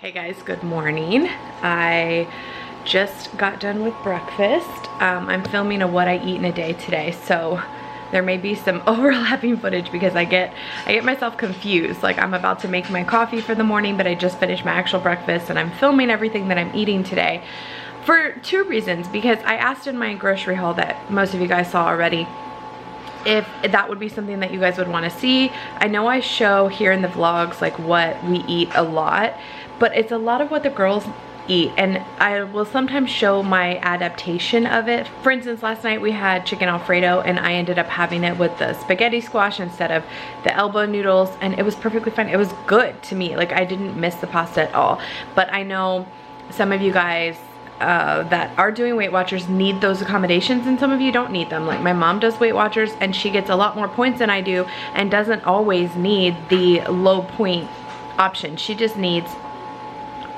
Hey guys, good morning. I just got done with breakfast. I'm filming a what I eat in a day today, so there may be some overlapping footage because I get myself confused. Like, I'm about to make my coffee for the morning, but I just finished my actual breakfast and I'm filming everything that I'm eating today for two reasons. Because I asked in my grocery haul that most of you guys saw already if that would be something that you guys would want to see. I know I show here in the vlogs like what we eat a lot, but it's a lot of what the girls eat, and I will sometimes show my adaptation of it. For instance, last night we had chicken Alfredo and I ended up having it with the spaghetti squash instead of the elbow noodles, and it was perfectly fine. It was good to me. Like, I didn't miss the pasta at all. But I know some of you guys that are doing Weight Watchers need those accommodations, and some of you don't need them. Like, my mom does Weight Watchers and she gets a lot more points than I do and doesn't always need the low point option. She just needs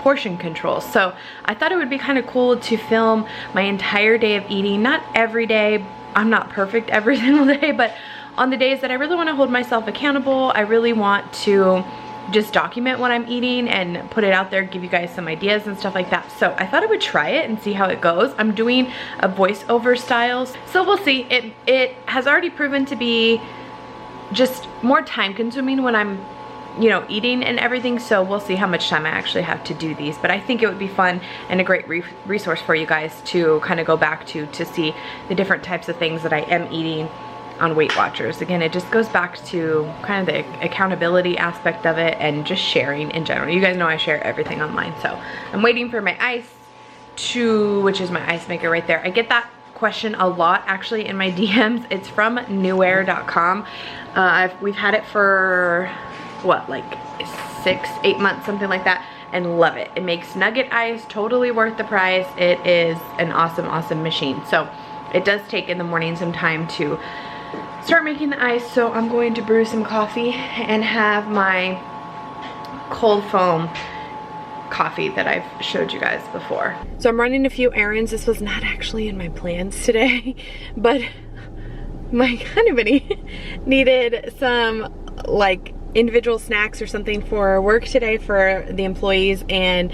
portion control. So I thought it would be kind of cool to film my entire day of eating. Not every day, I'm not perfect every single day, but on the days that I really want to hold myself accountable, I really want to just document what I'm eating and put it out there, give you guys some ideas and stuff like that. So I thought I would try it and see how it goes. I'm doing a voiceover style, so we'll see. It has already proven to be just more time consuming when I'm, you know, eating and everything, so we'll see how much time I actually have to do these. But I think it would be fun and a great resource for you guys to kind of go back to see the different types of things that I am eating on Weight Watchers. Again, it just goes back to kind of the accountability aspect of it and just sharing in general. You guys know I share everything online. So I'm waiting for my ice which is my ice maker right there. I get that question a lot actually in my DMs. It's from newair.com. We've had it for what, like 6-8 months, something like that, and love it. It makes nugget ice totally worth the price. It is an awesome machine. So it does take in the morning some time to start making the ice, so I'm going to brew some coffee and have my cold foam coffee that I've showed you guys before. So I'm running a few errands. This was not actually in my plans today, but my company needed some like individual snacks or something for work today for the employees, and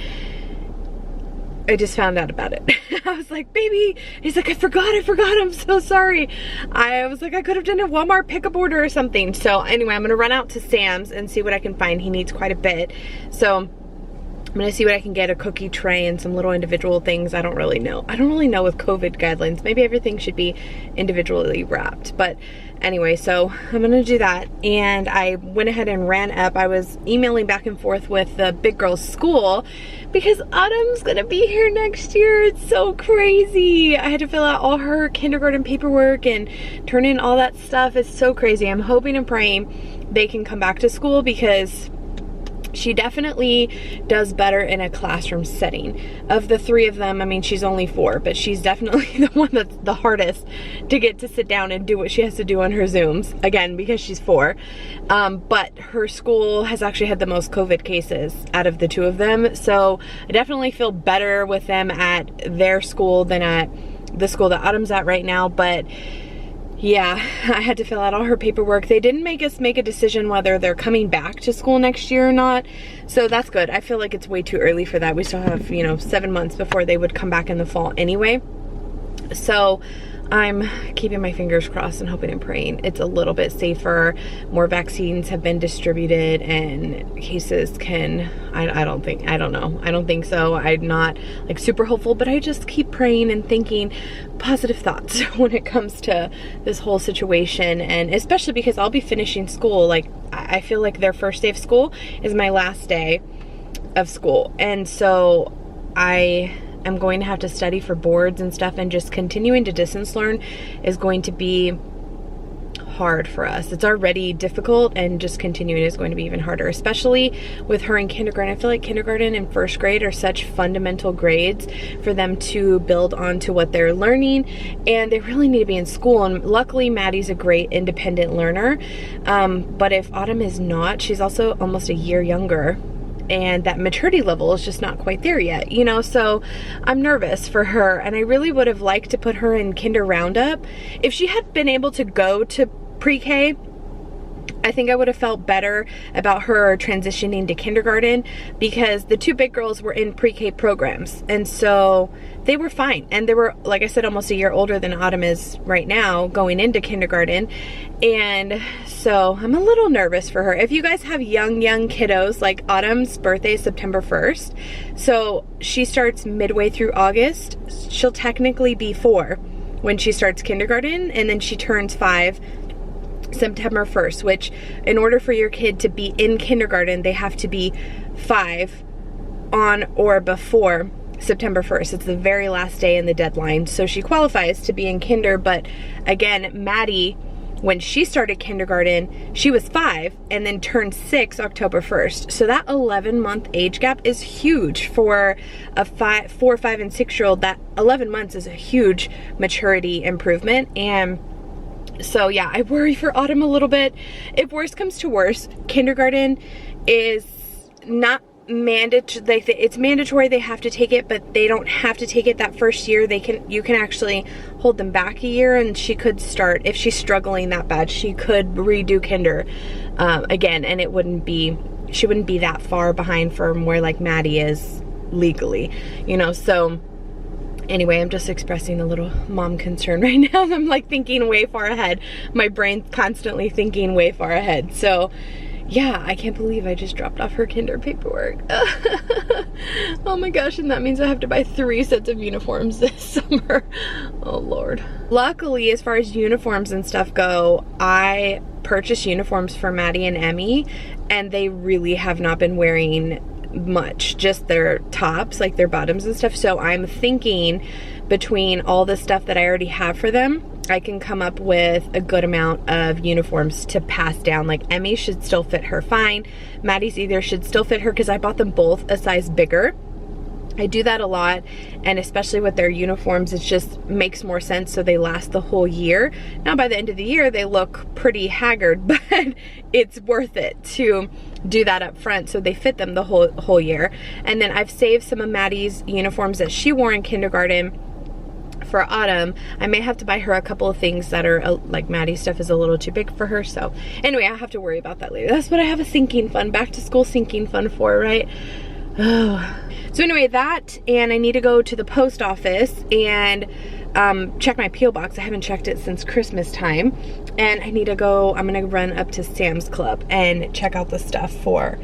I just found out about it. I was like, baby, he's like, I forgot, I'm so sorry. I was like, I could have done a Walmart pickup order or something. So anyway, I'm gonna run out to Sam's and see what I can find. He needs quite a bit. So I'm gonna see what I can get, a cookie tray and some little individual things. I don't really know. I don't really know with COVID guidelines. Maybe everything should be individually wrapped. But anyway, so I'm gonna do that. And I went ahead and ran up. I was emailing back and forth with the big girl's school because Autumn's gonna be here next year. It's so crazy. I had to fill out all her kindergarten paperwork and turn in all that stuff. It's so crazy. I'm hoping and praying they can come back to school because she definitely does better in a classroom setting. Of the three of them, I mean, she's only 4, but she's definitely the one that's the hardest to get to sit down and do what she has to do on her Zooms, again, because she's 4. But her school has actually had the most COVID cases out of the 2 of them, so I definitely feel better with them at their school than at the school that Autumn's at right now. But yeah, I had to fill out all her paperwork. They didn't make us make a decision whether they're coming back to school next year or not. So that's good. I feel like it's way too early for that. We still have, you know, 7 months before they would come back in the fall anyway. So I'm keeping my fingers crossed and hoping and praying it's a little bit safer. More vaccines have been distributed and cases can, I don't think so. I'm not like super hopeful, but I just keep praying and thinking positive thoughts when it comes to this whole situation. And especially because I'll be finishing school. Like, I feel like their first day of school is my last day of school. And so I'm going to have to study for boards and stuff, and just continuing to distance learn is going to be hard for us. It's already difficult, and just continuing is going to be even harder, especially with her in kindergarten. I feel like kindergarten and first grade are such fundamental grades for them to build onto what they're learning, and they really need to be in school. And luckily Maddie's a great independent learner, but if Autumn is not, she's also almost a year younger, and that maturity level is just not quite there yet, you know. So I'm nervous for her, and I really would have liked to put her in kinder roundup. If she had been able to go to pre-K, I think I would have felt better about her transitioning to kindergarten because the two big girls were in pre-K programs, and so they were fine. And they were, like I said, almost a year older than Autumn is right now going into kindergarten. And so I'm a little nervous for her. If you guys have young kiddos, like Autumn's birthday is September 1st. So she starts midway through August. She'll technically be 4 when she starts kindergarten, and then she turns 5 September 1st, which in order for your kid to be in kindergarten, they have to be 5 on or before September 1st. It's the very last day in the deadline. So she qualifies to be in kinder, but again, Maddie, when she started kindergarten, she was 5 and then turned 6 October 1st. So that 11-month age gap is huge for a 4, 5, and 6-year-old. That 11 months is a huge maturity improvement. And so yeah, I worry for Autumn a little bit. If worse comes to worse, kindergarten is not mandatory. Like, it's mandatory, they have to take it, but they don't have to take it that first year. You can actually hold them back a year, and she could start, if she's struggling that bad, she could redo kinder again, and she wouldn't be that far behind from where like Maddie is legally, you know. So anyway, I'm just expressing a little mom concern right now. I'm like thinking way far ahead. My brain's constantly thinking way far ahead. So yeah, I can't believe I just dropped off her kinder paperwork. Oh my gosh, and that means I have to buy 3 sets of uniforms this summer. Oh Lord. Luckily, as far as uniforms and stuff go, I purchased uniforms for Maddie and Emmy, and they really have not been wearing much, just their tops, like their bottoms and stuff. So I'm thinking between all the stuff that I already have for them, I can come up with a good amount of uniforms to pass down. Like Emmy should still fit her fine. Maddie's either should still fit her, because I bought them both a size bigger. I do that a lot, and especially with their uniforms, it just makes more sense so they last the whole year. Now by the end of the year, they look pretty haggard, but it's worth it to do that up front so they fit them the whole year. And then I've saved some of Maddie's uniforms that she wore in kindergarten for Autumn. I may have to buy her a couple of things that are like Maddie's stuff is a little too big for her. So anyway, I have to worry about that later. That's what I have a sinking fund, back to school sinking fund for, right? Oh. So anyway, that, and I need to go to the post office and check my P.O. box. I haven't checked it since Christmas time. And I need to go, I'm gonna run up to Sam's Club and check out the stuff for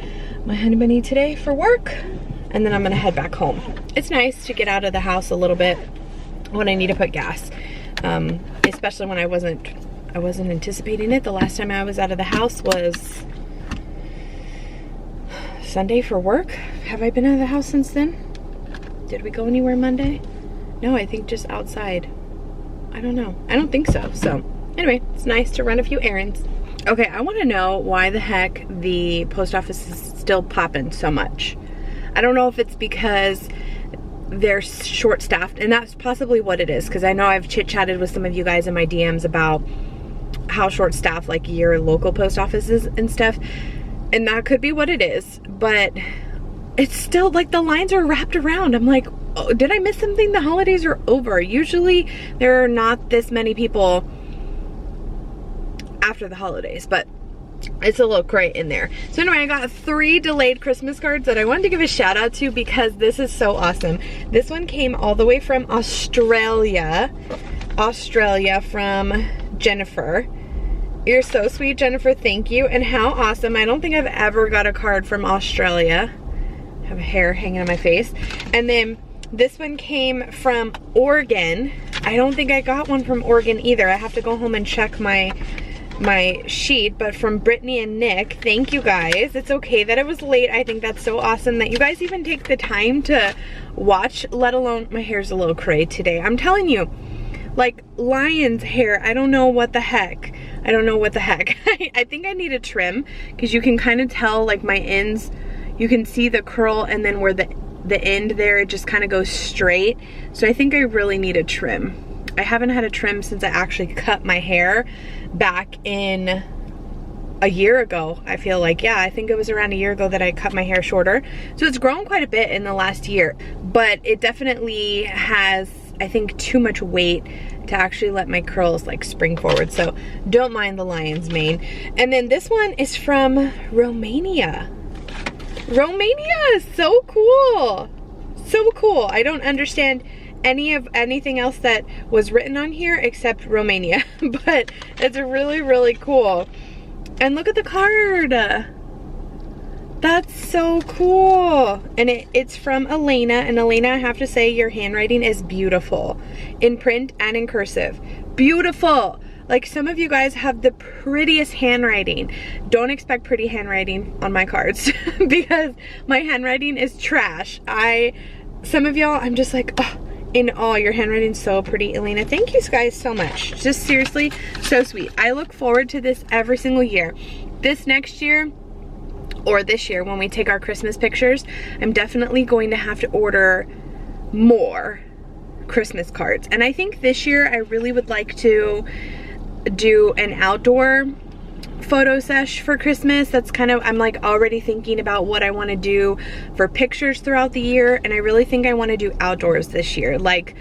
my honey bunny today for work. And then I'm gonna head back home. It's nice to get out of the house a little bit when I need to put gas. Especially when I wasn't anticipating it. The last time I was out of the house was Sunday for work. Have I been out of the house since then? Did we go anywhere Monday? No, I think just outside. I don't know. I don't think so. So anyway, it's nice to run a few errands. Okay, I want to know why the heck the post office is still popping so much. I don't know if it's because they're short-staffed, and that's possibly what it is, because I know I've chit-chatted with some of you guys in my DMs about how short-staffed like your local post office is and stuff. And that could be what it is, but it's still like the lines are wrapped around. I'm like, oh, did I miss something? The holidays are over. Usually there are not this many people after the holidays, but it's a little cray in there. So anyway, I got 3 delayed Christmas cards that I wanted to give a shout out to because this is so awesome. This one came all the way from Australia from Jennifer. You're so sweet, Jennifer, thank you. And how awesome. I don't think I've ever got a card from Australia. I have hair hanging on my face. And then this one came from Oregon. I don't think I got one from Oregon either. I have to go home and check my sheet, but from Brittany and Nick, thank you guys. It's okay that it was late. I think that's so awesome that you guys even take the time to watch, let alone, my hair's a little cray today. I'm telling you, like lion's hair, I don't know what the heck. I don't know what the heck. I think I need a trim, because you can kind of tell like my ends, you can see the curl, and then where the end there, it just kind of goes straight. So I think I really need a trim. I haven't had a trim since I actually cut my hair back in a year ago. I feel like, yeah, I think it was around a year ago that I cut my hair shorter. So it's grown quite a bit in the last year, but it definitely has, I think, too much weight to actually let my curls like spring forward. So don't mind the lion's mane. And then this one is from Romania. Romania is so cool. So cool. I don't understand anything else that was written on here except Romania, but it's really, really cool. And look at the card. That's so cool. And it's from Elena. And Elena, I have to say, your handwriting is beautiful in print and in cursive. Beautiful. Like, some of you guys have the prettiest handwriting. Don't expect pretty handwriting on my cards because my handwriting is trash. Some of y'all, I'm just like, oh, in awe. Your handwriting's so pretty, Elena. Thank you guys so much. Just seriously, so sweet. I look forward to this every single year. This next year, or this year when we take our Christmas pictures, I'm definitely going to have to order more Christmas cards. And I think this year I really would like to do an outdoor photo sesh for Christmas. That's kind of, I'm like already thinking about what I want to do for pictures throughout the year, and I really think I want to do outdoors this year, like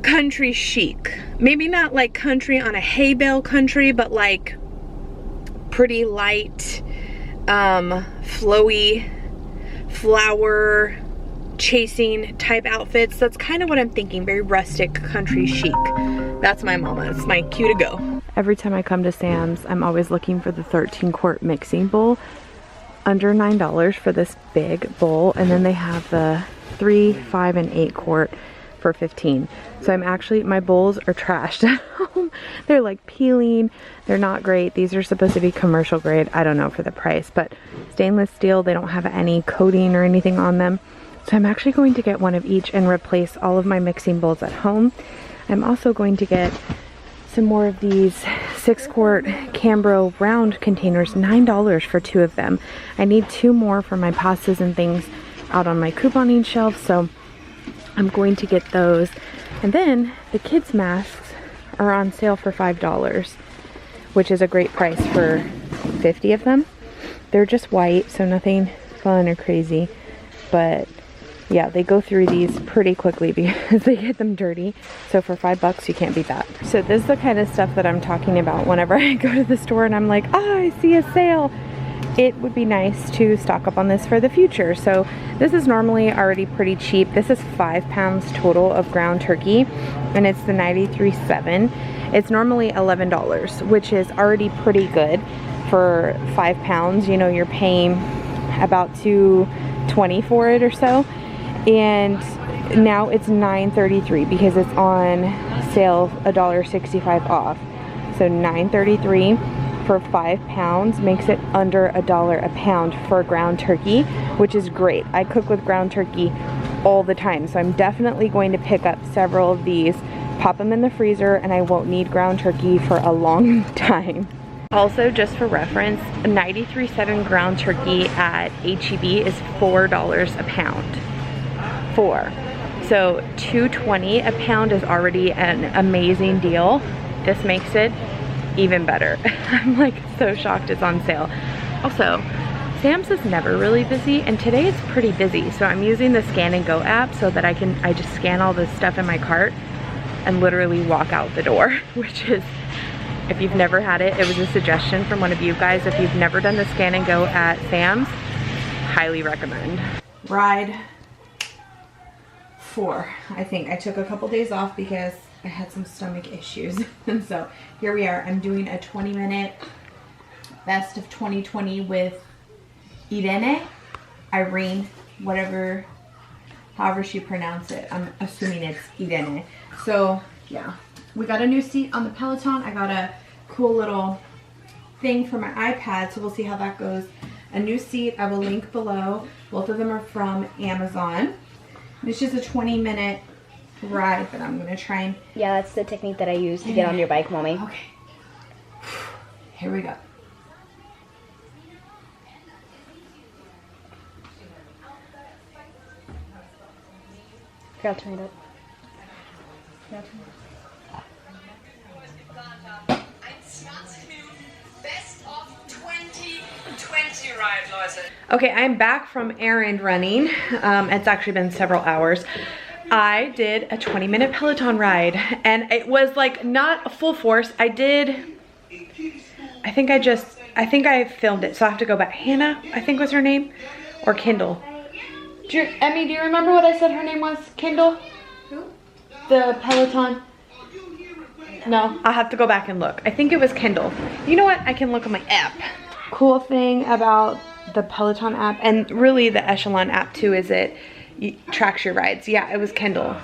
country chic. Maybe not like country on a hay bale country, but like pretty light, flowy, flower chasing type outfits. That's kind of what I'm thinking. Very rustic, country chic. That's my mama. It's my cue to go. Every time I come to Sam's, I'm always looking for the 13-quart mixing bowl. Under $9 for this big bowl, and then they have the 3, 5, and 8 quart for $15. So I'm actually, my bowls are trashed at home. They're like peeling. They're not great. These are supposed to be commercial grade. I don't know for the price, but stainless steel, they don't have any coating or anything on them. So I'm actually going to get one of each and replace all of my mixing bowls at home. I'm also going to get some more of these 6-quart Cambro round containers, $9 for 2 of them. I need 2 more for my pastas and things out on my couponing shelf, so I'm going to get those. And then the kids' masks are on sale for $5, which is a great price for 50 of them. They're just white, so nothing fun or crazy, but yeah, they go through these pretty quickly because they get them dirty. So for $5, you can't beat that. So this is the kind of stuff that I'm talking about whenever I go to the store and I'm like, oh, I see a sale. It would be nice to stock up on this for the future. So this is normally already pretty cheap. This is 5 pounds total of ground turkey, and it's the 93.7. It's normally $11, which is already pretty good for 5 pounds. You know, you're paying about $2.20 for it or so. And now it's $9.33 because it's on sale, $1.65 off. So $9.33 for 5 pounds makes it under $1 a pound for ground turkey, which is great. I cook with ground turkey all the time, so I'm definitely going to pick up several of these, pop them in the freezer, and I won't need ground turkey for a long time. Also, just for reference, 93.7 ground turkey at H-E-B is $4 a pound. So $2.20 a pound is already an amazing deal. This makes it even better. I'm like so shocked it's on sale. Also, Sam's is never really busy, and today it's pretty busy. So I'm using the Scan and Go app so that I just scan all this stuff in my cart and literally walk out the door, which is, if you've never had it, it was a suggestion from one of you guys. If you've never done the Scan and Go at Sam's, highly recommend. Ride 4. I think I took a couple days off because I had some stomach issues. And so here we are. I'm doing a 20-minute best of 2020 with Irene, however she pronounced it. I'm assuming it's Irene. So yeah, we got a new seat on the Peloton. I got a cool little thing for my iPad, so we'll see how that goes. A new seat, I will link below. Both of them are from Amazon. It's just a 20-minute ride, but I'm gonna try and... Yeah, that's the technique that I use to get on your bike, Mommy. Okay. Here we go. Here, I'll turn it up. Okay, I'm back from errand running. It's actually been several hours, I did a 20-minute Peloton ride, and it was like not a full force. I think I filmed it, so I have to go back. Hannah, I think was her name, or Kendall. Emmy, do you remember what I said her name was? Kendall? Who? The Peloton. No, I'll have to go back and look. I think it was Kendall. You know what? I can look on my app. Cool thing about the Peloton app, and really the Echelon app too, is it tracks your rides. Yeah, it was Kendall.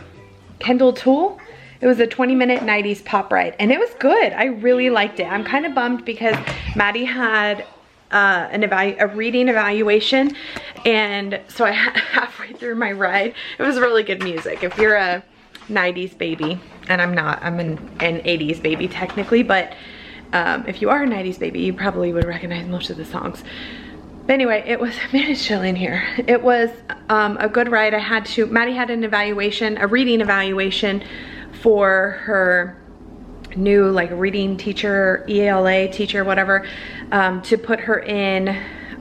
Kendall Tool. It was a 20-minute 90s pop ride, and it was good. I really liked it. I'm kind of bummed because Maddie had a reading evaluation, and so I halfway through my ride, it was really good music. If you're a 90s baby, and I'm not, I'm an 80s baby technically, but if you are a 90s baby, you probably would recognize most of the songs. But anyway, it was, man, it's chilling here. It was a good ride. Maddie had an evaluation, a reading evaluation for her new like reading teacher, ELA teacher, whatever, to put her in,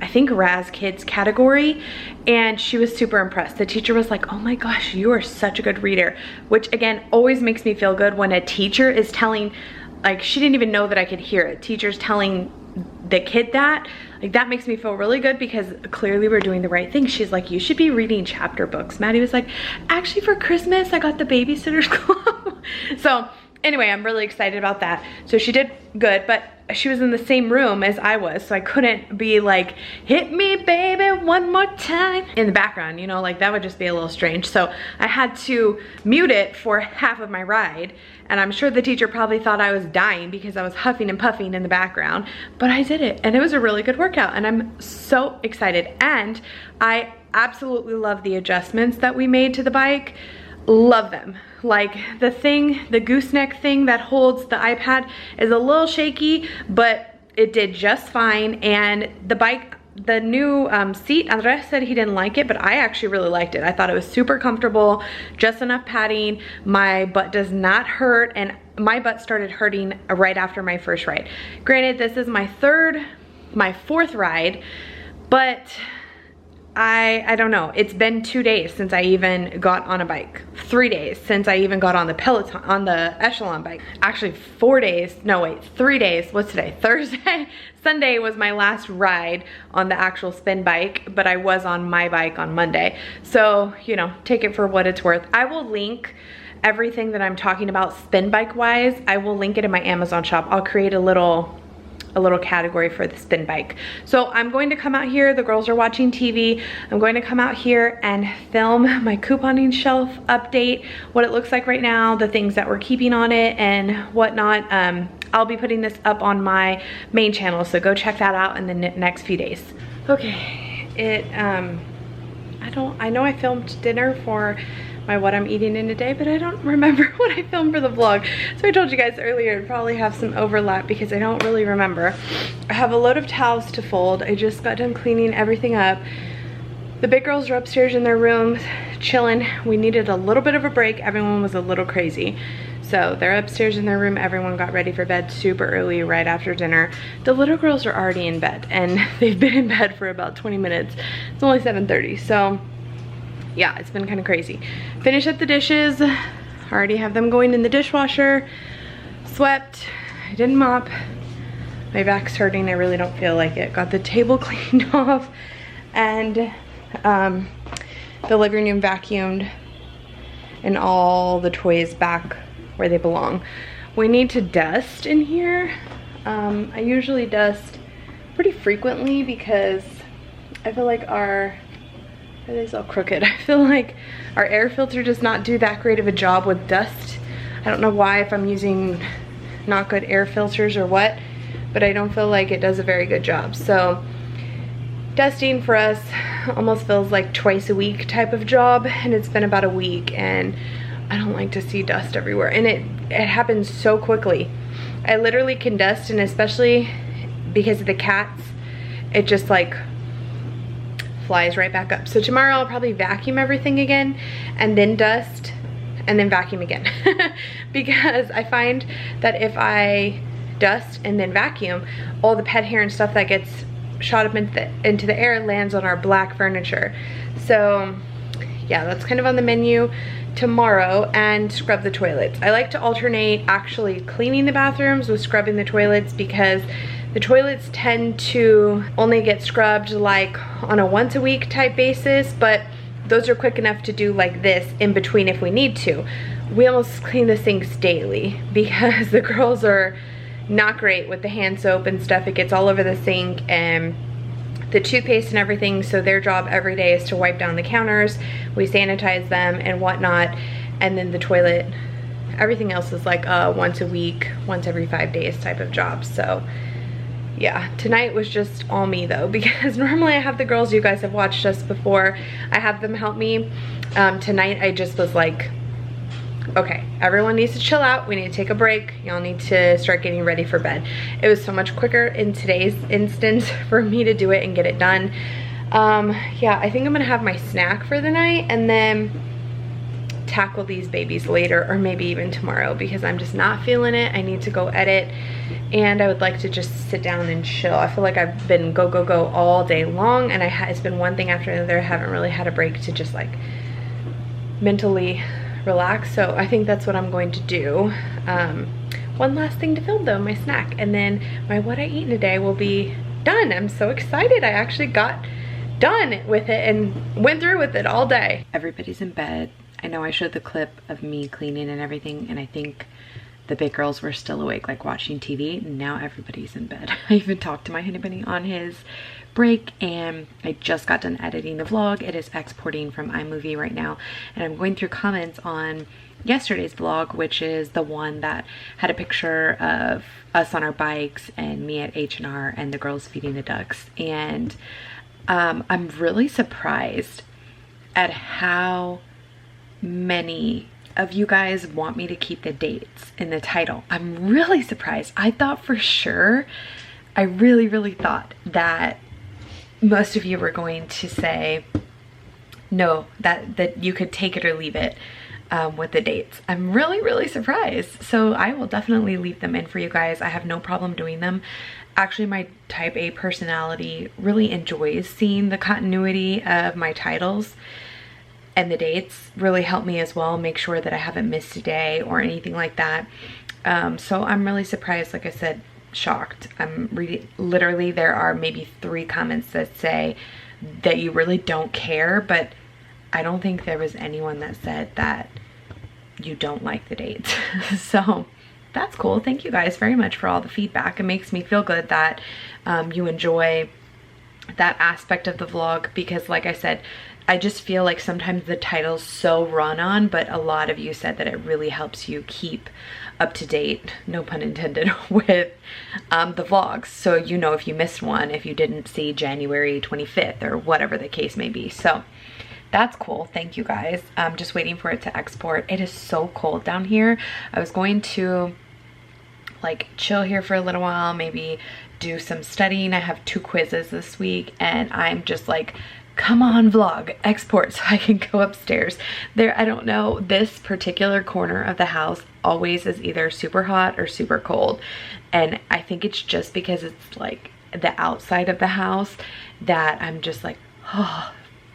I think, Raz Kids category, and she was super impressed. The teacher was like, oh my gosh, you are such a good reader, which again always makes me feel good when a teacher is telling, like, she didn't even know that I could hear it. Teachers telling the kid that, like, that makes me feel really good because clearly we're doing the right thing. She's like, you should be reading chapter books. Maddie was like, actually for Christmas I got the Babysitter's Club. So anyway, I'm really excited about that. So she did good, but she was in the same room as I was, so I couldn't be like, hit me baby one more time in the background, you know, like that would just be a little strange. So I had to mute it for half of my ride, and I'm sure the teacher probably thought I was dying because I was huffing and puffing in the background, but I did it, and it was a really good workout, and I'm so excited. And I absolutely love the adjustments that we made to the bike. Love them. Like the gooseneck thing that holds the iPad is a little shaky, but it did just fine. And the bike, the new seat, Andres said he didn't like it, but I actually really liked it. I thought it was super comfortable, just enough padding. My butt does not hurt, and my butt started hurting right after my first ride. Granted, this is my fourth ride, but I don't know. It's been 2 days since I even got on a bike. 3 days since I even got on the Peloton, on the Echelon bike. Actually 4 days, no wait, 3 days. What's today? Thursday? Sunday was my last ride on the actual spin bike, but I was on my bike on Monday. So, you know, take it for what it's worth. I will link everything that I'm talking about spin bike wise. I will link it in my Amazon shop. I'll create a little category for the spin bike. So I'm going to come out here, the girls are watching TV. I'm going to come out here and film my couponing shelf update, what it looks like right now, the things that we're keeping on it and whatnot. I'll be putting this up on my main channel, so go check that out in the next few days. Okay, I know I filmed dinner for my what I'm eating in a day, but I don't remember what I filmed for the vlog. So I told you guys earlier it'd probably have some overlap because I don't really remember. I have a load of towels to fold. I just got done cleaning everything up. The big girls are upstairs in their rooms chilling. We needed a little bit of a break. Everyone was a little crazy. So they're upstairs in their room. Everyone got ready for bed super early right after dinner. The little girls are already in bed, and they've been in bed for about 20 minutes. It's only 7:30, so yeah, it's been kind of crazy. Finished up the dishes. Already have them going in the dishwasher. Swept. I didn't mop. My back's hurting. I really don't feel like it. Got the table cleaned off, and the living room vacuumed, and all the toys back where they belong. We need to dust in here. I usually dust pretty frequently because I feel like it is all crooked. I feel like our air filter does not do that great of a job with dust. I don't know why, if I'm using not good air filters or what, but I don't feel like it does a very good job. So dusting for us almost feels like twice a week type of job, and it's been about a week, and I don't like to see dust everywhere, and it happens so quickly. I literally can dust, and especially because of the cats, it just like flies right back up. So tomorrow I'll probably vacuum everything again, and then dust, and then vacuum again. Because I find that if I dust and then vacuum, all the pet hair and stuff that gets shot up into the air lands on our black furniture. So yeah, that's kind of on the menu tomorrow, and scrub the toilets. I like to alternate actually cleaning the bathrooms with scrubbing the toilets, because the toilets tend to only get scrubbed like on a once a week type basis, but those are quick enough to do like this in between if we need to. We almost clean the sinks daily because the girls are not great with the hand soap and stuff. It gets all over the sink and the toothpaste and everything, so their job every day is to wipe down the counters. We sanitize them and whatnot, and then the toilet, everything else is like a once a week, once every 5 days type of job. So yeah, tonight was just all me though, because normally I have the girls, you guys have watched us before, I have them help me. Tonight I just was like, okay, everyone needs to chill out, we need to take a break, y'all need to start getting ready for bed. It was so much quicker in today's instance for me to do it and get it done. Yeah, I think I'm gonna have my snack for the night and then tackle these babies later, or maybe even tomorrow, because I'm just not feeling it. I need to go edit, and I would like to just sit down and chill. I feel like I've been go all day long, and it's been one thing after another. I haven't really had a break to just like mentally relax, so I think that's what I'm going to do. One last thing to film though, my snack, and then my what I eat in a day will be done. I'm so excited. I actually got done with it and went through with it all day. Everybody's in bed. I know I showed the clip of me cleaning and everything, and I think the big girls were still awake, like watching TV. Now everybody's in bed. I even talked to my honey bunny on his break, and I just got done editing the vlog. It is exporting from iMovie right now, and I'm going through comments on yesterday's vlog, which is the one that had a picture of us on our bikes and me at H&R and the girls feeding the ducks. And I'm really surprised at how many of you guys want me to keep the dates in the title. I'm really surprised. I thought for sure, I really thought that most of you were going to say no, that you could take it or leave it with the dates. I'm really surprised. So I will definitely leave them in for you guys. I have no problem doing them. Actually, my type A personality really enjoys seeing the continuity of my titles, and the dates really help me as well, make sure that I haven't missed a day or anything like that. So I'm really surprised, like I said, shocked. I'm reading, literally there are maybe 3 comments that say that you really don't care, but I don't think there was anyone that said that you don't like the dates. So that's cool. Thank you guys very much for all the feedback. It makes me feel good that you enjoy that aspect of the vlog, because like I said, I just feel like sometimes the title's so run on, but a lot of you said that it really helps you keep up to date, no pun intended, with the vlogs. So you know if you missed one, if you didn't see January 25th or whatever the case may be. So that's cool. Thank you guys. I'm just waiting for it to export. It is so cold down here. I was going to like chill here for a little while, maybe do some studying. I have 2 quizzes this week, and I'm just like, come on vlog, export so I can go upstairs. There, I don't know, this particular corner of the house always is either super hot or super cold. And I think it's just because it's like the outside of the house that I'm just like, oh,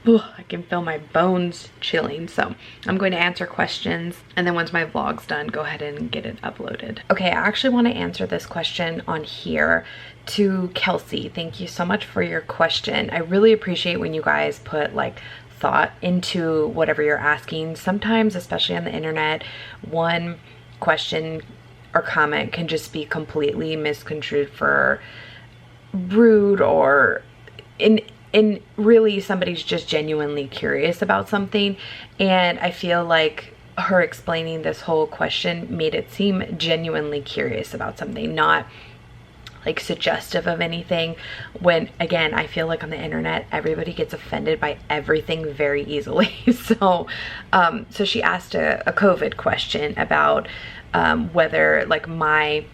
I can feel my bones chilling. So I'm going to answer questions, and then once my vlog's done, go ahead and get it uploaded. Okay, I actually want to answer this question on here to Kelsey. Thank you so much for your question. I really appreciate when you guys put like thought into whatever you're asking. Sometimes, especially on the internet, one question or comment can just be completely misconstrued for rude, or in really somebody's just genuinely curious about something. And I feel like her explaining this whole question made it seem genuinely curious about something, not like suggestive of anything, when again I feel like on the internet everybody gets offended by everything very easily. So she asked a COVID question about whether like my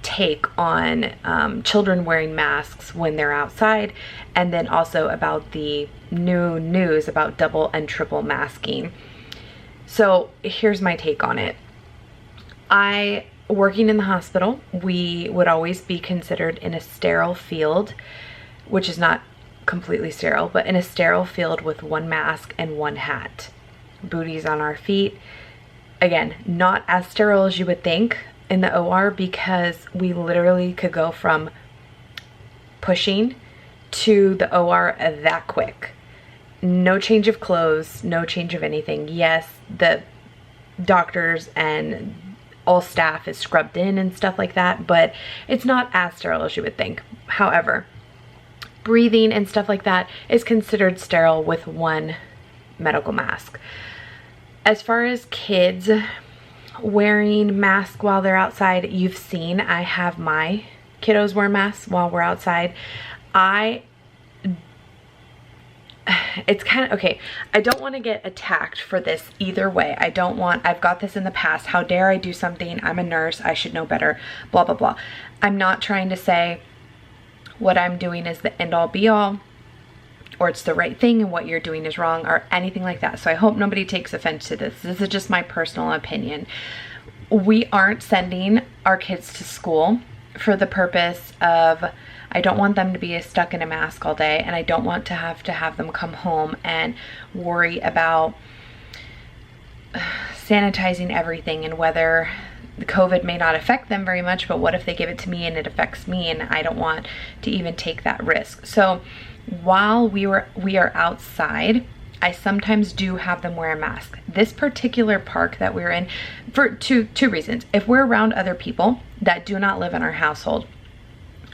take on children wearing masks when they're outside, and then also about the new news about double and triple masking. So here's my take on it. Working in the hospital, we would always be considered in a sterile field, which is not completely sterile, but in a sterile field with one mask and one hat. Booties on our feet. Again, not as sterile as you would think in the OR, because we literally could go from pushing to the OR that quick. No change of clothes, no change of anything. Yes, the doctors and all staff is scrubbed in and stuff like that, but it's not as sterile as you would think. However, breathing and stuff like that is considered sterile with one medical mask. As far as kids wearing masks while they're outside, you've seen I have my kiddos wear masks while we're outside. It's kind of, okay, I don't want to get attacked for this either way. I've got this in the past. How dare I do something? I'm a nurse. I should know better, blah, blah, blah. I'm not trying to say what I'm doing is the end all be all, or it's the right thing and what you're doing is wrong, or anything like that. So I hope nobody takes offense to this. This is just my personal opinion. We aren't sending our kids to school for the purpose of, I don't want them to be stuck in a mask all day, and I don't want to have them come home and worry about sanitizing everything and whether the COVID may not affect them very much, but what if they give it to me and it affects me, and I don't want to even take that risk. So while we are outside, I sometimes do have them wear a mask. This particular park that we're in, for two reasons. If we're around other people that do not live in our household,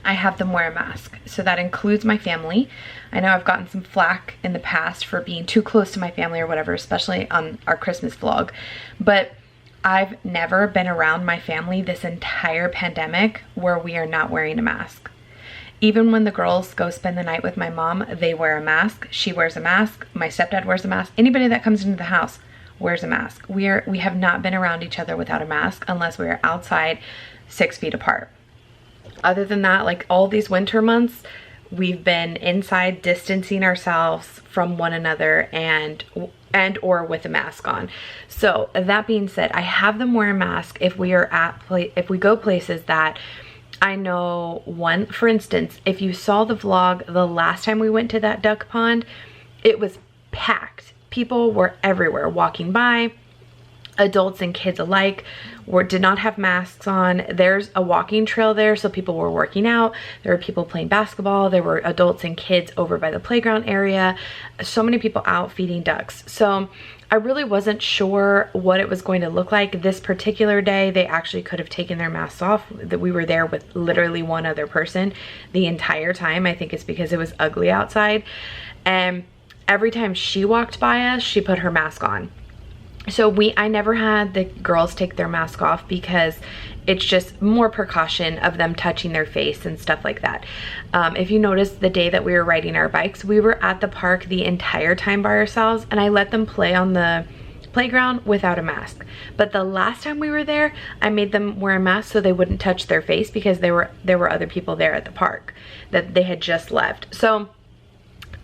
I have them wear a mask. So that includes my family. I know I've gotten some flack in the past for being too close to my family or whatever, especially on our Christmas vlog, but I've never been around my family this entire pandemic where we are not wearing a mask. Even when the girls go spend the night with my mom, they wear a mask. She wears a mask. My stepdad wears a mask. Anybody that comes into the house wears a mask. We have not been around each other without a mask unless we are outside 6 feet apart. Other than that, like all these winter months, we've been inside distancing ourselves from one another and or with a mask on. So that being said, I have them wear a mask if we go places that I know. One, for instance, if you saw the vlog the last time we went to that duck pond, it was packed. People were everywhere walking by. Adults and kids alike did not have masks on. There's a walking trail there, so people were working out. There were people playing basketball. There were adults and kids over by the playground area. So many people out feeding ducks. So I really wasn't sure what it was going to look like this particular day. They actually could have taken their masks off. That we were there with literally one other person the entire time. I think it's because it was ugly outside. And every time she walked by us, she put her mask on. So I never had the girls take their mask off because it's just more precaution of them touching their face and stuff like that. If you notice, the day that we were riding our bikes, we were at the park the entire time by ourselves, and I let them play on the playground without a mask. But the last time we were there, I made them wear a mask so they wouldn't touch their face because there were other people there at the park that they had just left. So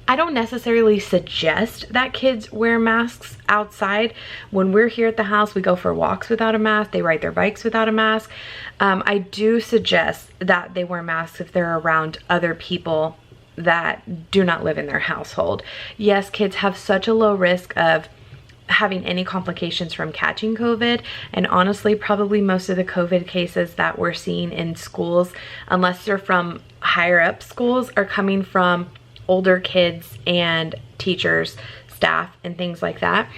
I don't necessarily suggest that kids wear masks outside. When we're here at the house, we go for walks without a mask. They ride their bikes without a mask. I do suggest that they wear masks if they're around other people that do not live in their household. Yes, kids have such a low risk of having any complications from catching COVID, and honestly, probably most of the COVID cases that we're seeing in schools, unless they're from higher up schools, are coming from older kids and teachers, staff, and things like that.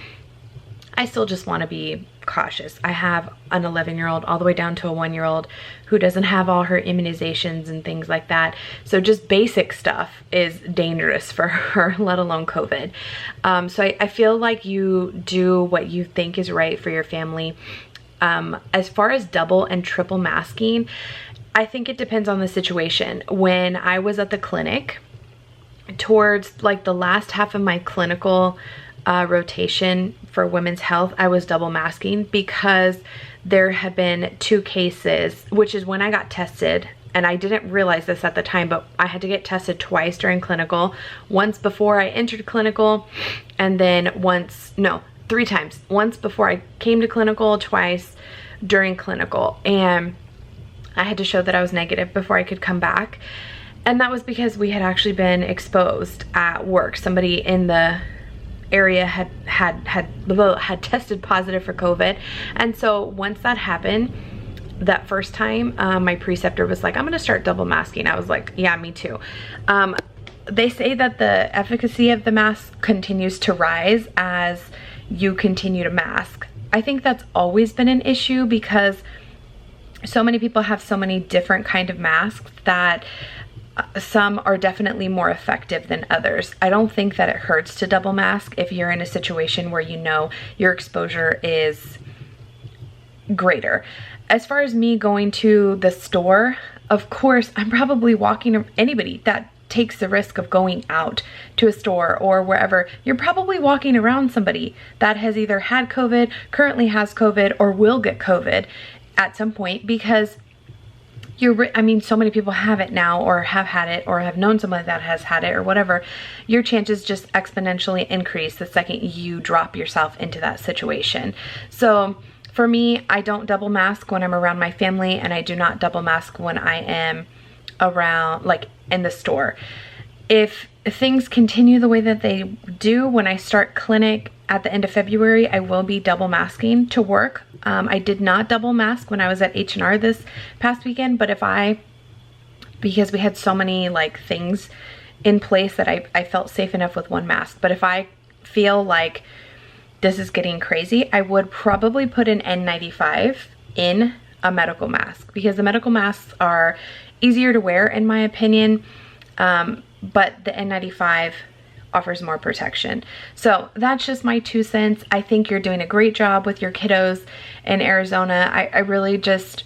I still just want to be cautious. I have an 11-year-old all the way down to a 1-year-old who doesn't have all her immunizations and things like that. So just basic stuff is dangerous for her, let alone COVID. So I feel like you do what you think is right for your family. As far as double and triple masking, I think it depends on the situation. When I was at the clinic, towards like the last half of my clinical rotation for women's health, I was double masking because there had been 2 cases, which is when I got tested. And I didn't realize this at the time, but I had to get tested twice during clinical. Once before I entered clinical, and then 3 times. Once before I came to clinical, twice during clinical. And I had to show that I was negative before I could come back. And that was because we had actually been exposed at work. Somebody in the area had tested positive for COVID. And so once that happened, that first time, my preceptor was like, I'm gonna start double masking. I was like, yeah, me too. They say that the efficacy of the mask continues to rise as you continue to mask. I think that's always been an issue because so many people have so many different kind of masks that some are definitely more effective than others. I don't think that it hurts to double mask if you're in a situation where you know your exposure is greater. As far as me going to the store, of course, I'm probably walking, anybody that takes the risk of going out to a store or wherever, you're probably walking around somebody that has either had COVID, currently has COVID, or will get COVID at some point, because I mean, so many people have it now, or have had it, or have known someone that has had it, or whatever. Your chances just exponentially increase the second you drop yourself into that situation. So for me, I don't double mask when I'm around my family, and I do not double mask when I am around, like, in the store. If things continue the way that they do, when I start clinic at the end of February, I will be double masking to work. I did not double mask when I was at H&R this past weekend, but because we had so many like things in place that I felt safe enough with one mask. But if I feel like this is getting crazy, I would probably put an N95 in a medical mask, because the medical masks are easier to wear in my opinion, but the N95 offers more protection. So that's just my 2 cents. I think you're doing a great job with your kiddos in Arizona. I really just,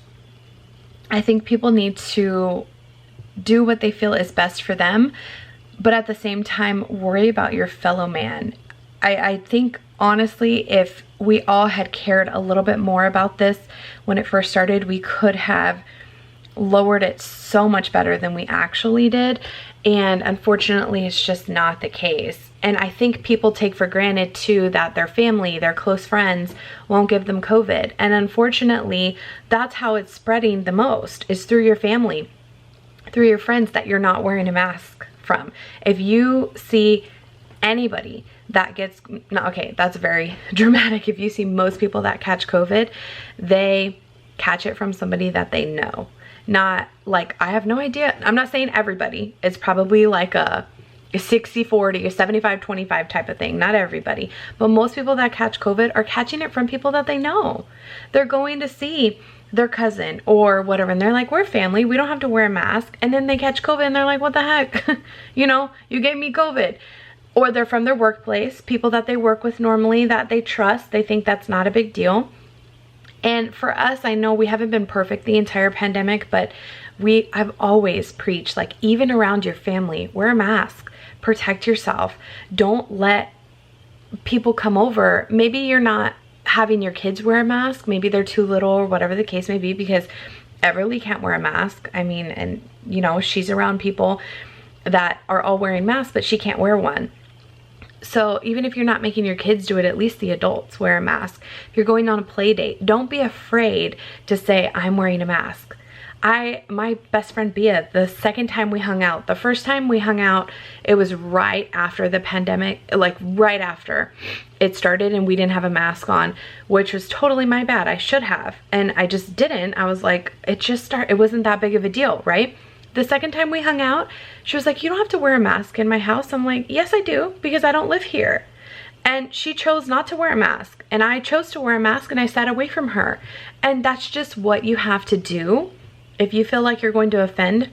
I think people need to do what they feel is best for them, but at the same time, worry about your fellow man. I think honestly, if we all had cared a little bit more about this when it first started, we could have lowered it so much better than we actually did. And unfortunately, it's just not the case. And I think people take for granted too that their family, their close friends won't give them COVID. And unfortunately, that's how it's spreading the most, is through your family, through your friends that you're not wearing a mask from. If you see anybody that gets, okay, that's very dramatic. If you see most people that catch COVID, they catch it from somebody that they know. Not like, I have no idea. I'm not saying everybody. It's probably like a 60-40 or 75-25 type of thing. Not everybody. But most people that catch COVID are catching it from people that they know. They're going to see their cousin or whatever, and they're like, we're family, we don't have to wear a mask. And then they catch COVID and they're like, what the heck? You know, you gave me COVID. Or they're from their workplace, people that they work with normally that they trust. They think that's not a big deal. And for us, I know we haven't been perfect the entire pandemic, but I've always preached, like, even around your family, wear a mask, protect yourself. Don't let people come over. Maybe you're not having your kids wear a mask. Maybe they're too little or whatever the case may be, because Everly can't wear a mask. I mean, and you know, she's around people that are all wearing masks, but she can't wear one. So even if you're not making your kids do it, at least the adults wear a mask. If you're going on a play date, don't be afraid to say, I'm wearing a mask. My best friend Bia, the second time we hung out, the first time we hung out, it was right after the pandemic, like right after it started, and we didn't have a mask on, which was totally my bad. I should have, and I just didn't. I was like, it wasn't that big of a deal, right? The second time we hung out, she was like, you don't have to wear a mask in my house. I'm like, yes, I do, because I don't live here. And she chose not to wear a mask, and I chose to wear a mask, and I sat away from her. And that's just what you have to do. If you feel like you're going to offend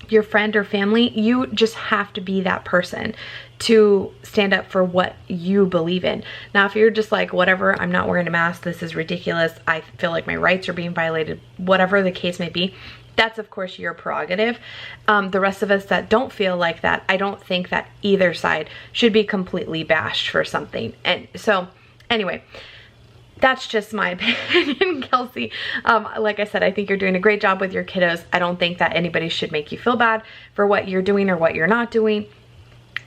your friend or family, you just have to be that person to stand up for what you believe in. Now, if you're just like, whatever, I'm not wearing a mask, this is ridiculous, I feel like my rights are being violated, whatever the case may be, that's of course your prerogative. The rest of us that don't feel like that, I don't think that either side should be completely bashed for something. And so anyway, that's just my opinion, Kelsey. Like I said, I think you're doing a great job with your kiddos. I don't think that anybody should make you feel bad for what you're doing or what you're not doing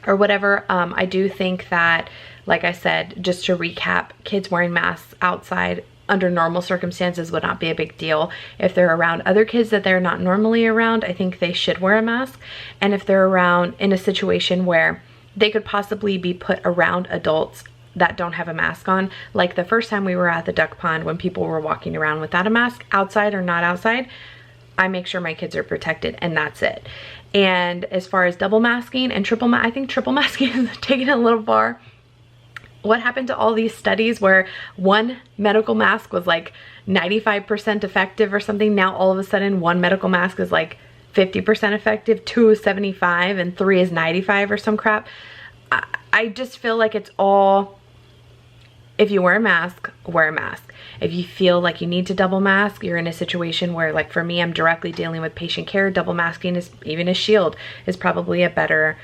or whatever. I do think that, like I said, just to recap, kids wearing masks outside under normal circumstances would not be a big deal. If they're around other kids that they're not normally around, I think they should wear a mask. And if they're around in a situation where they could possibly be put around adults that don't have a mask on, like the first time we were at the duck pond when people were walking around without a mask, outside or not outside, I make sure my kids are protected, and that's it. And as far as double masking and I think triple masking is taken a little far. What happened to all these studies where one medical mask was like 95% effective or something? Now all of a sudden one medical mask is like 50% effective, 2 is 75, and 3 is 95 or some crap. I just feel like it's all, if you wear a mask, wear a mask. If you feel like you need to double mask, you're in a situation where, like for me, I'm directly dealing with patient care, double masking is, even a shield, is probably a better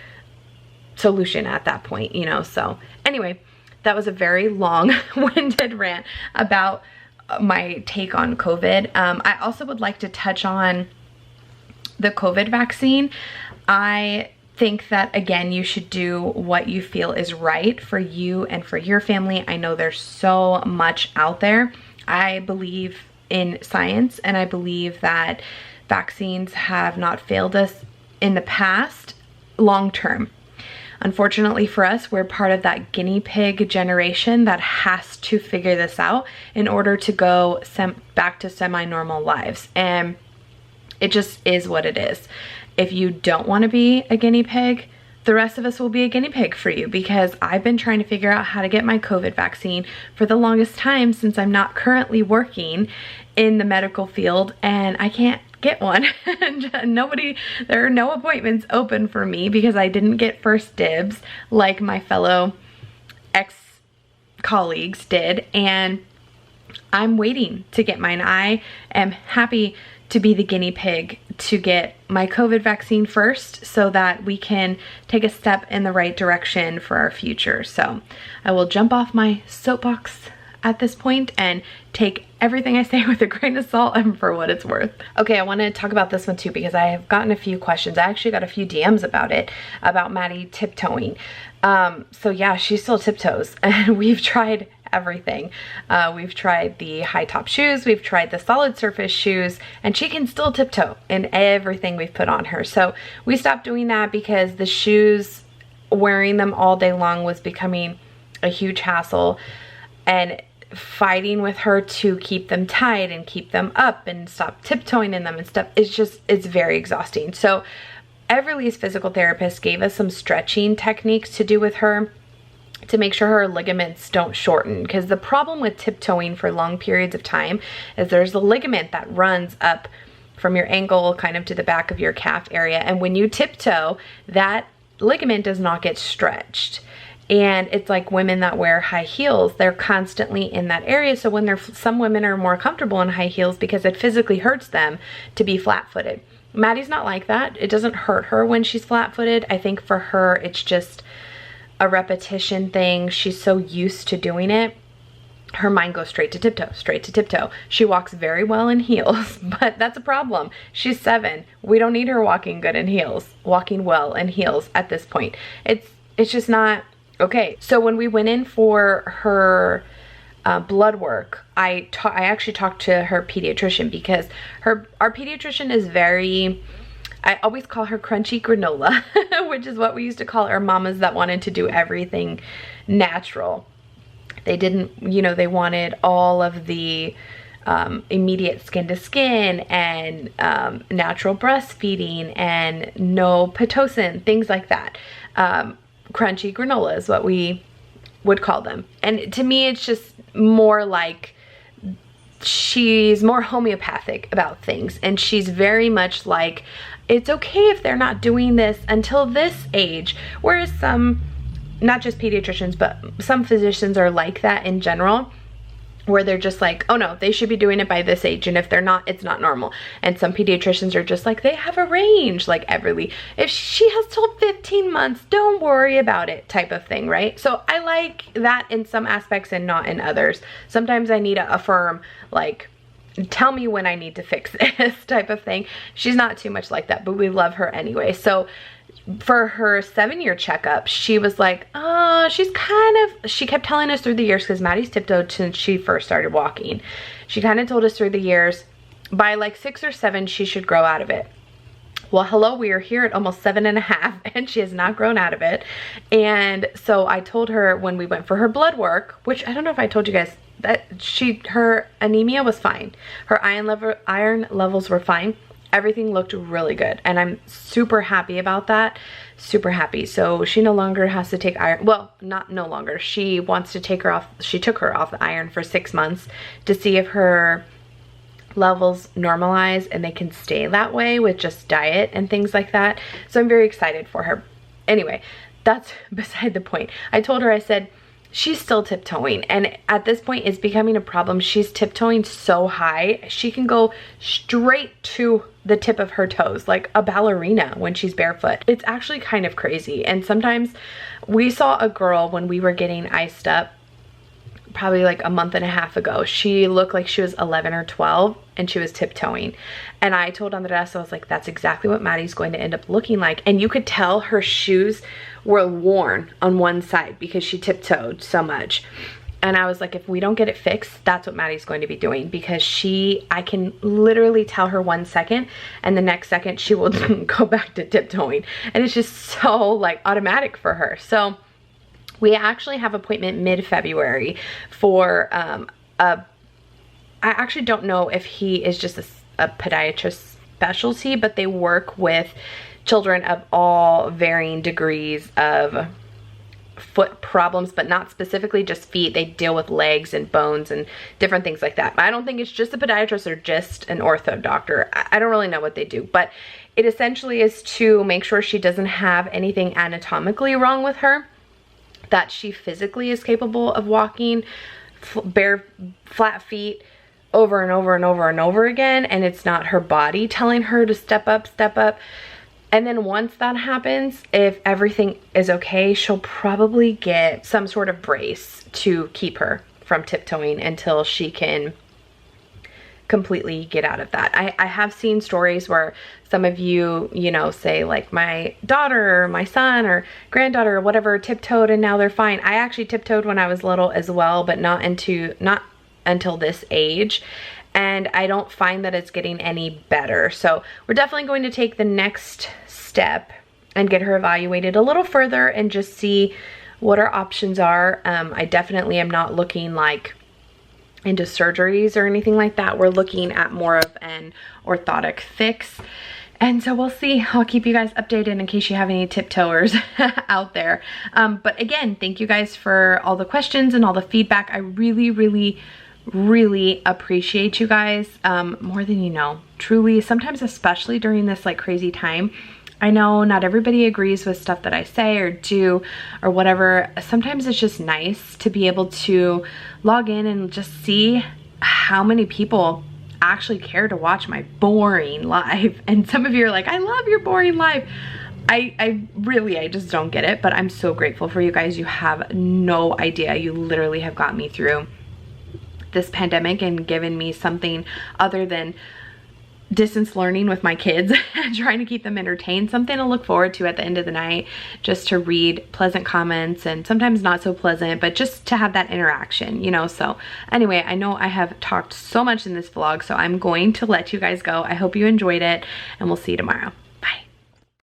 solution at that point, you know? So anyway, that was a very long-winded rant about my take on COVID. I also would like to touch on the COVID vaccine. I think that, again, you should do what you feel is right for you and for your family. I know there's so much out there. I believe in science, and I believe that vaccines have not failed us in the past long term. Unfortunately for us, we're part of that guinea pig generation that has to figure this out in order to go back to semi-normal lives. And it just is what it is. If you don't want to be a guinea pig, the rest of us will be a guinea pig for you, because I've been trying to figure out how to get my COVID vaccine for the longest time since I'm not currently working in the medical field, and I can't get one. There are no appointments open for me because I didn't get first dibs like my fellow ex-colleagues did, and I'm waiting to get mine. I am happy to be the guinea pig to get my COVID vaccine first so that we can take a step in the right direction for our future. So I will jump off my soapbox at this point and take everything I say with a grain of salt and for what it's worth. Okay, I want to talk about this one too because I have gotten a few questions. I actually got a few DMs about it, about Maddie tiptoeing. So yeah, she still tiptoes, and we've tried everything. We've tried the high top shoes, we've tried the solid surface shoes, and she can still tiptoe in everything we've put on her. So we stopped doing that because the shoes, wearing them all day long was becoming a huge hassle, and fighting with her to keep them tight and keep them up and stop tiptoeing in them and stuff, it's very exhausting. So Everly's physical therapist gave us some stretching techniques to do with her to make sure her ligaments don't shorten, because the problem with tiptoeing for long periods of time is there's a ligament that runs up from your ankle kind of to the back of your calf area, and when you tiptoe, that ligament does not get stretched. And it's like women that wear high heels, they're constantly in that area. So when some women are more comfortable in high heels because it physically hurts them to be flat-footed. Maddie's not like that. It doesn't hurt her when she's flat-footed. I think for her, it's just a repetition thing. She's so used to doing it. Her mind goes straight to tiptoe, straight to tiptoe. She walks very well in heels, but that's a problem. She's 7. We don't need her walking good in heels, walking well in heels at this point. It's just not okay. So when we went in for her blood work, I actually talked to her pediatrician because our pediatrician is very, I always call her crunchy granola, which is what we used to call our mamas that wanted to do everything natural. They didn't, you know, they wanted all of the immediate skin to skin and natural breastfeeding and no Pitocin, things like that. Crunchy granola is what we would call them. And to me, it's just more like she's more homeopathic about things, and she's very much like, it's okay if they're not doing this until this age, whereas some, not just pediatricians, but some physicians are like that in general, where they're just like, oh no, they should be doing it by this age, and if they're not, it's not normal. And some pediatricians are just like, they have a range, like Everly, if she has till 15 months, don't worry about it, type of thing, right? So I like that in some aspects and not in others. Sometimes I need to affirm, like, tell me when I need to fix this type of thing. She's not too much like that, but we love her anyway. So for her 7-year checkup, she was like, she kept telling us through the years, because Maddie's tiptoed since she first started walking. She kind of told us through the years, by like 6 or 7, she should grow out of it. Well, hello, we are here at almost 7.5 and she has not grown out of it. And so I told her when we went for her blood work, which I don't know if I told you guys, that her anemia was fine. Her iron levels were fine. Everything looked really good. And I'm super happy about that. Super happy. So she no longer has to take iron. Well, not no longer. She wants to take her off. She took her off the iron for 6 months to see if her levels normalize and they can stay that way with just diet and things like that. So I'm very excited for her. Anyway, that's beside the point. I told her, I said, she's still tiptoeing, and at this point it's becoming a problem. She's tiptoeing so high, she can go straight to the tip of her toes like a ballerina when she's barefoot. It's actually kind of crazy. And sometimes we saw a girl when we were getting iced up probably like a month and a half ago. She looked like she was 11 or 12 and she was tiptoeing. And I told Andres, I was like, that's exactly what Maddie's going to end up looking like. And you could tell her shoes were worn on one side because she tiptoed so much. And I was like, if we don't get it fixed, that's what Maddie's going to be doing, because I can literally tell her 1 second and the next second she will go back to tiptoeing. And it's just so like automatic for her. So we actually have appointment mid-February for I actually don't know if he is just a podiatrist specialty, but they work with children of all varying degrees of foot problems, but not specifically just feet. They deal with legs and bones and different things like that. I don't think it's just a podiatrist or just an ortho doctor. I don't really know what they do, but it essentially is to make sure she doesn't have anything anatomically wrong with her, that she physically is capable of walking bare, flat feet over and over and over and over again, and it's not her body telling her to step up, step up. And then once that happens, if everything is okay, she'll probably get some sort of brace to keep her from tiptoeing until she can completely get out of that. I have seen stories where some of you, say like my daughter or my son or granddaughter or whatever tiptoed and now they're fine. I actually tiptoed when I was little as well, but not until this age. And I don't find that it's getting any better. So we're definitely going to take the next step and get her evaluated a little further and just see what our options are. I definitely am not looking like into surgeries or anything like that. We're looking at more of an orthotic fix. And so we'll see. I'll keep you guys updated in case you have any tiptoers out there. But again, thank you guys for all the questions and all the feedback. I really appreciate you guys more than you know. Truly, sometimes especially during this like crazy time. I know not everybody agrees with stuff that I say or do or whatever. Sometimes it's just nice to be able to log in and just see how many people actually care to watch my boring life. And some of you are like, I love your boring life. I just don't get it, but I'm so grateful for you guys. You have no idea. You literally have got me through this pandemic and given me something other than distance learning with my kids and trying to keep them entertained, something to look forward to at the end of the night, just to read pleasant comments and sometimes not so pleasant, but just to have that interaction, so anyway, I know I have talked so much in this vlog, so I'm going to let you guys go. I hope you enjoyed it and we'll see you tomorrow.